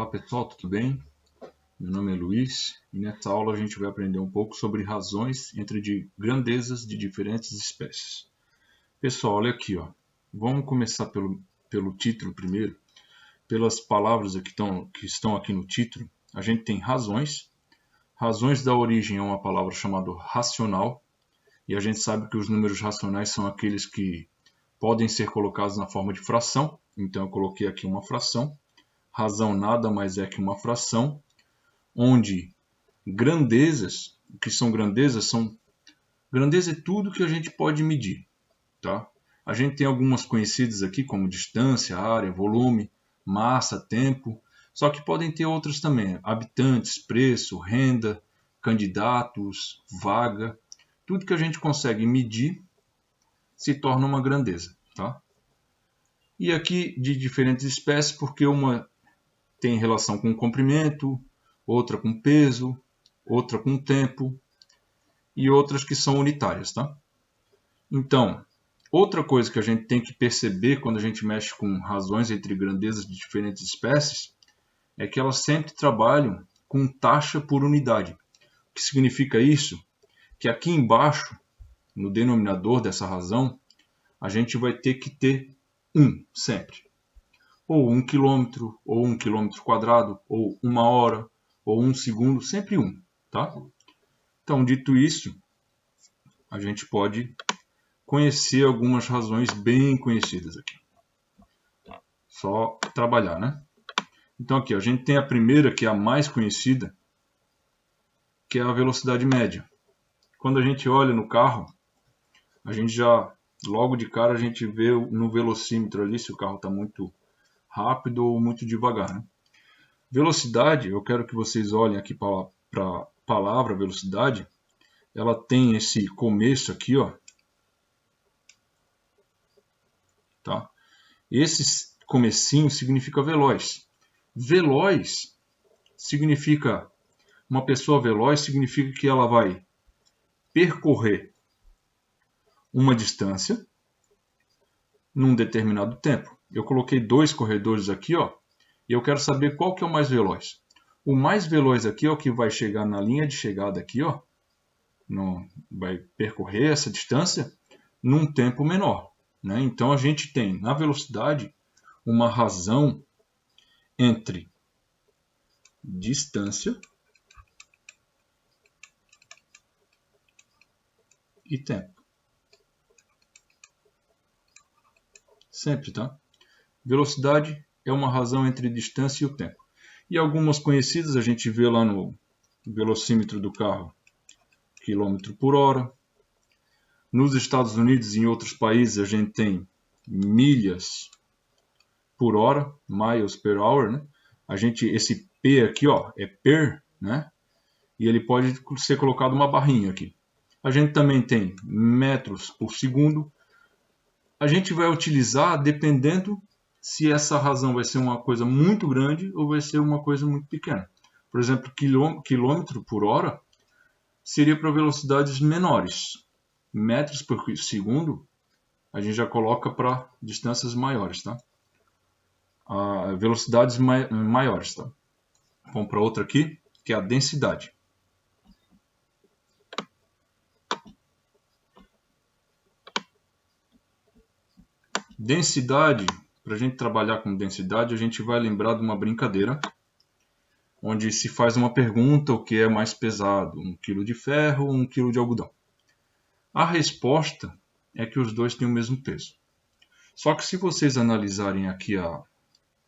Olá pessoal, tudo bem? Meu nome é Luiz e nessa aula a gente vai aprender um pouco sobre razões entre grandezas de diferentes espécies. Pessoal, olha aqui, ó. Vamos começar pelo título primeiro. Pelas palavras que estão aqui no título, a gente tem razões. Razões da origem é uma palavra chamada racional e a gente sabe que os números racionais são aqueles que podem ser colocados na forma de fração. Então eu coloquei aqui uma fração. Razão nada mais é que uma fração, onde grandezas, o que são grandezas? Grandeza é tudo que a gente pode medir, tá? A gente tem algumas conhecidas aqui, como distância, área, volume, massa, tempo, só que podem ter outras também, habitantes, preço, renda, candidatos, vaga, tudo que a gente consegue medir se torna uma grandeza, tá? E aqui de diferentes espécies, porque uma tem relação com comprimento, outra com peso, outra com tempo e outras que são unitárias, tá? Então, outra coisa que a gente tem que perceber quando a gente mexe com razões entre grandezas de diferentes espécies é que elas sempre trabalham com taxa por unidade. O que significa isso? Que aqui embaixo, no denominador dessa razão, a gente vai ter que ter 1 sempre. Ou 1 quilômetro, ou 1 quilômetro quadrado, ou 1 hora, ou 1 segundo, sempre 1, tá? Então, dito isso, a gente pode conhecer algumas razões bem conhecidas aqui. Só trabalhar, né? Então aqui, a gente tem a primeira, que é a mais conhecida, que é a velocidade média. Quando a gente olha no carro, a gente já, logo de cara, a gente vê no velocímetro ali se o carro está muito rápido ou muito devagar, né? Velocidade, eu quero que vocês olhem aqui para a palavra velocidade. Ela tem esse começo aqui, ó. Tá? Esse comecinho significa veloz. Veloz significa, uma pessoa veloz significa que ela vai percorrer uma distância num determinado tempo. Eu coloquei 2 corredores aqui, ó, e eu quero saber qual que é o mais veloz. O mais veloz aqui é o que vai chegar na linha de chegada aqui, ó, vai percorrer essa distância num tempo menor, né? Então a gente tem na velocidade uma razão entre distância e tempo. Sempre, tá? Velocidade é uma razão entre distância e o tempo. E algumas conhecidas a gente vê lá no velocímetro do carro, quilômetro por hora. Nos Estados Unidos e em outros países a gente tem milhas por hora, miles per hour, né? Esse P aqui, ó, é per, né? E ele pode ser colocado uma barrinha aqui. A gente também tem metros por segundo. A gente vai utilizar dependendo se essa razão vai ser uma coisa muito grande ou vai ser uma coisa muito pequena. Por exemplo, quilômetro por hora seria para velocidades menores. Metros por segundo a gente já coloca para distâncias maiores, tá? Velocidades maiores, tá? Vamos para outra aqui, que é a densidade. Densidade, para a gente trabalhar com densidade, a gente vai lembrar de uma brincadeira onde se faz uma pergunta: o que é mais pesado, 1 quilo de ferro ou 1 quilo de algodão? A resposta é que os dois têm o mesmo peso. Só que se vocês analisarem aqui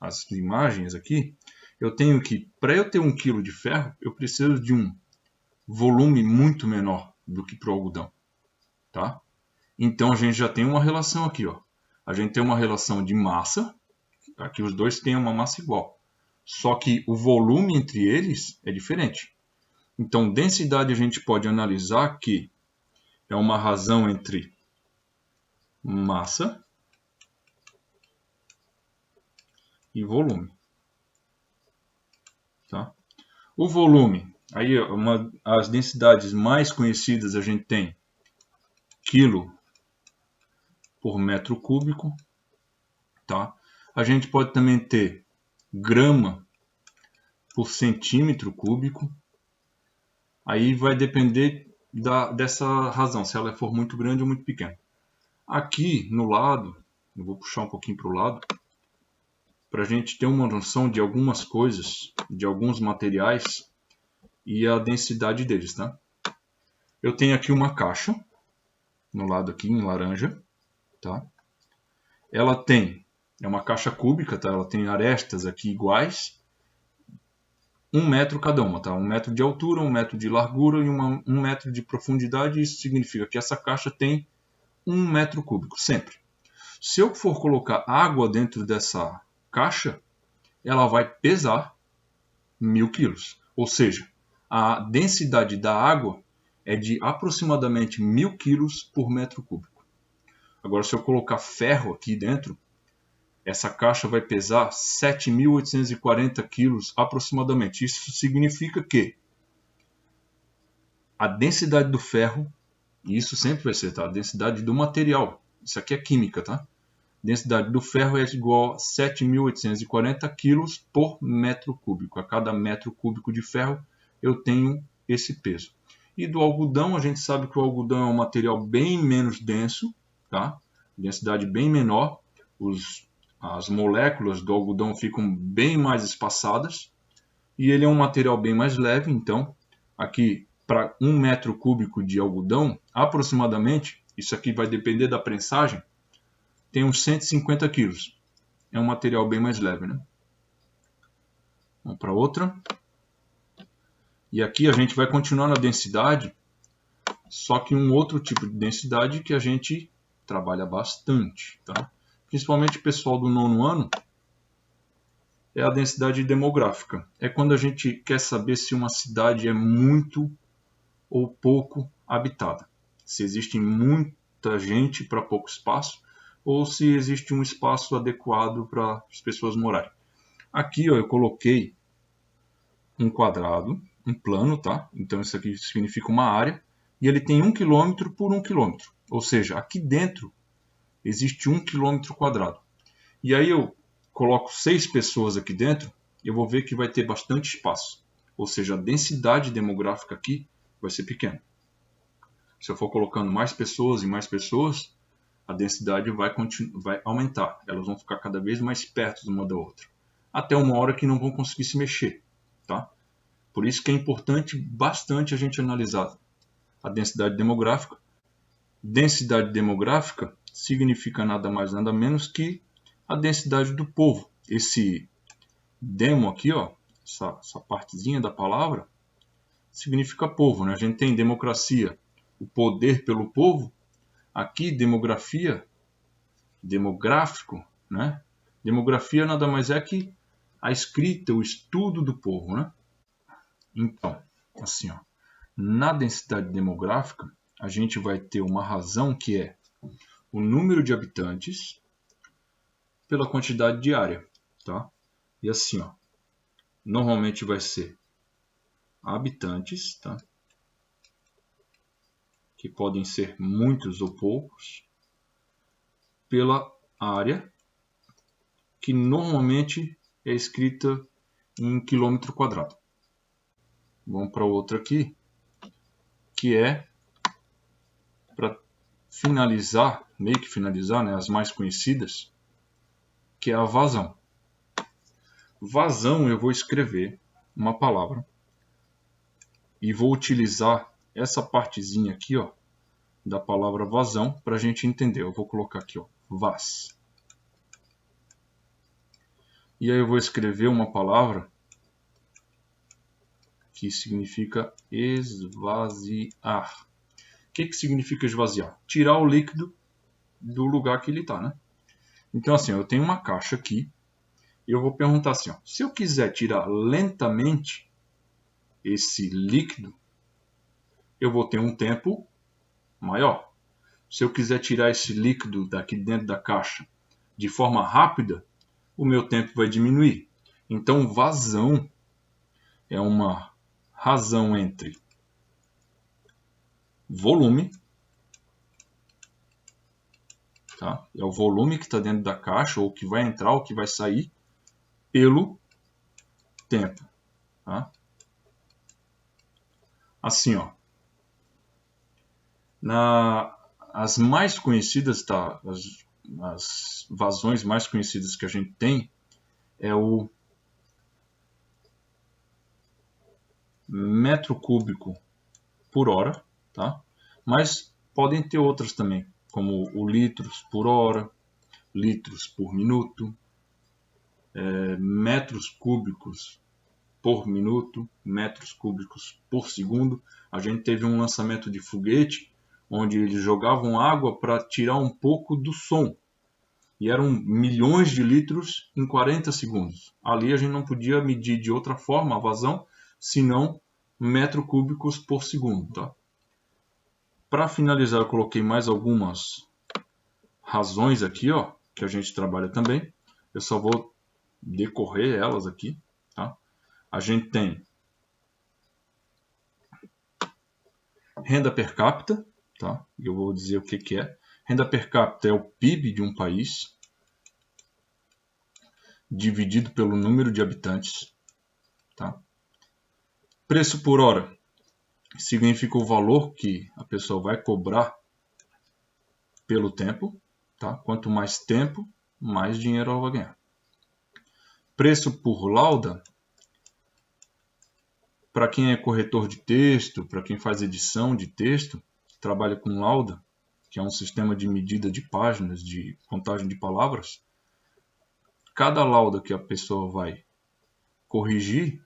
as imagens aqui, eu tenho que, para eu ter 1 quilo de ferro, eu preciso de um volume muito menor do que para o algodão, tá? Então a gente já tem uma relação aqui, ó. A gente tem uma relação de massa, aqui os dois têm uma massa igual, só que o volume entre eles é diferente. Então densidade a gente pode analisar que é uma razão entre massa e volume, tá? O volume, aí as densidades mais conhecidas a gente tem quilo por metro cúbico, tá? A gente pode também ter grama por centímetro cúbico. Aí vai depender dessa razão, se ela for muito grande ou muito pequena. Aqui no lado, eu vou puxar um pouquinho para o lado, para a gente ter uma noção de algumas coisas, de alguns materiais e a densidade deles, tá? Eu tenho aqui uma caixa, no lado aqui em laranja, tá? Ela é uma caixa cúbica, tá? Ela tem arestas aqui iguais, 1 metro cada uma, tá? 1 metro de altura, 1 metro de largura e 1 metro de profundidade. Isso significa que essa caixa tem 1 metro cúbico, sempre. Se eu for colocar água dentro dessa caixa, ela vai pesar 1000 quilos. Ou seja, a densidade da água é de aproximadamente 1000 quilos por metro cúbico. Agora, se eu colocar ferro aqui dentro, essa caixa vai pesar 7.840 quilos aproximadamente. Isso significa que a densidade do ferro, e isso sempre vai ser, tá? A densidade do material, isso aqui é química, tá? Densidade do ferro é igual a 7.840 kg por metro cúbico. A cada metro cúbico de ferro eu tenho esse peso. E do algodão, a gente sabe que o algodão é um material bem menos denso, tá? Densidade bem menor. As moléculas do algodão ficam bem mais espaçadas. E ele é um material bem mais leve, então aqui para 1 metro cúbico de algodão, aproximadamente, isso aqui vai depender da prensagem, tem uns 150 quilos. É um material bem mais leve, né? Vamos para outra. E aqui a gente vai continuar na densidade, só que um outro tipo de densidade que a gente trabalha bastante, tá? Principalmente o pessoal do 9º ano, é a densidade demográfica. É quando a gente quer saber se uma cidade é muito ou pouco habitada. Se existe muita gente para pouco espaço, ou se existe um espaço adequado para as pessoas morarem. Aqui ó, eu coloquei um quadrado, um plano, tá? Então isso aqui significa uma área, e ele tem 1 km por 1 km. Ou seja, aqui dentro existe 1 km quadrado. E aí eu coloco 6 pessoas aqui dentro, eu vou ver que vai ter bastante espaço. Ou seja, a densidade demográfica aqui vai ser pequena. Se eu for colocando mais pessoas e mais pessoas, a densidade vai aumentar. Elas vão ficar cada vez mais perto uma da outra. Até uma hora que não vão conseguir se mexer. Tá? Por isso que é importante bastante a gente analisar a densidade demográfica. Densidade demográfica significa nada mais nada menos que a densidade do povo. Esse demo aqui, ó, essa partezinha da palavra, significa povo. Né? A gente tem democracia, o poder pelo povo. Aqui, demografia, demográfico, né? Demografia nada mais é que a escrita, o estudo do povo, né? Então, assim, ó, na densidade demográfica, a gente vai ter uma razão que é o número de habitantes pela quantidade de área, tá? E assim, ó, normalmente vai ser habitantes, tá? Que podem ser muitos ou poucos, pela área, que normalmente é escrita em quilômetro quadrado. Vamos para outra aqui, que é para finalizar, meio que finalizar, né, as mais conhecidas, que é a vazão. Vazão eu vou escrever uma palavra e vou utilizar essa partezinha aqui, ó, da palavra vazão para a gente entender. Eu vou colocar aqui, ó, vaz. E aí eu vou escrever uma palavra que significa esvaziar. O que significa esvaziar? Tirar o líquido do lugar que ele está, né? Então assim, eu tenho uma caixa aqui e eu vou perguntar assim, ó, se eu quiser tirar lentamente esse líquido, eu vou ter um tempo maior. Se eu quiser tirar esse líquido daqui dentro da caixa de forma rápida, o meu tempo vai diminuir. Então, vazão é uma razão entre volume, tá? É o volume que está dentro da caixa, ou que vai entrar, ou que vai sair, pelo tempo. tá? Assim, ó. As mais conhecidas, tá? As vazões mais conhecidas que a gente tem é o metro cúbico por hora, tá? Mas podem ter outras também, como o litros por hora, litros por minuto, metros cúbicos por minuto, metros cúbicos por segundo. A gente teve um lançamento de foguete onde eles jogavam água para tirar um pouco do som. E eram milhões de litros em 40 segundos. Ali a gente não podia medir de outra forma a vazão, senão metros cúbicos por segundo. Tá? Para finalizar, eu coloquei mais algumas razões aqui, ó, que a gente trabalha também. Eu só vou decorrer elas aqui. Tá? A gente tem renda per capita, tá? Eu vou dizer o que é. Renda per capita é o PIB de um país dividido pelo número de habitantes, tá? Preço por hora significa o valor que a pessoa vai cobrar pelo tempo, tá? Quanto mais tempo, mais dinheiro ela vai ganhar. Preço por lauda, para quem é corretor de texto, para quem faz edição de texto, trabalha com lauda, que é um sistema de medida de páginas, de contagem de palavras. Cada lauda que a pessoa vai corrigir,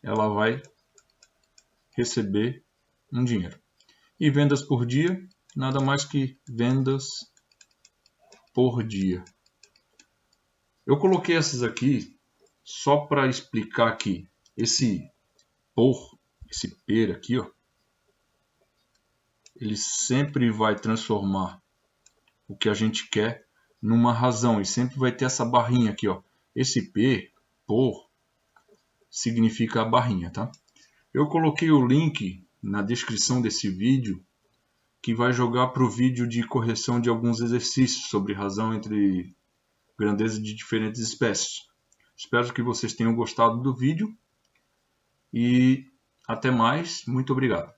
ela vai receber um dinheiro. E vendas por dia, nada mais que vendas por dia. Eu coloquei essas aqui só para explicar que esse per aqui, ó, ele sempre vai transformar o que a gente quer numa razão e sempre vai ter essa barrinha aqui, ó. Esse por, significa a barrinha, tá? Eu coloquei o link na descrição desse vídeo que vai jogar para o vídeo de correção de alguns exercícios sobre razão entre grandeza de diferentes espécies. Espero que vocês tenham gostado do vídeo e até mais. Muito obrigado.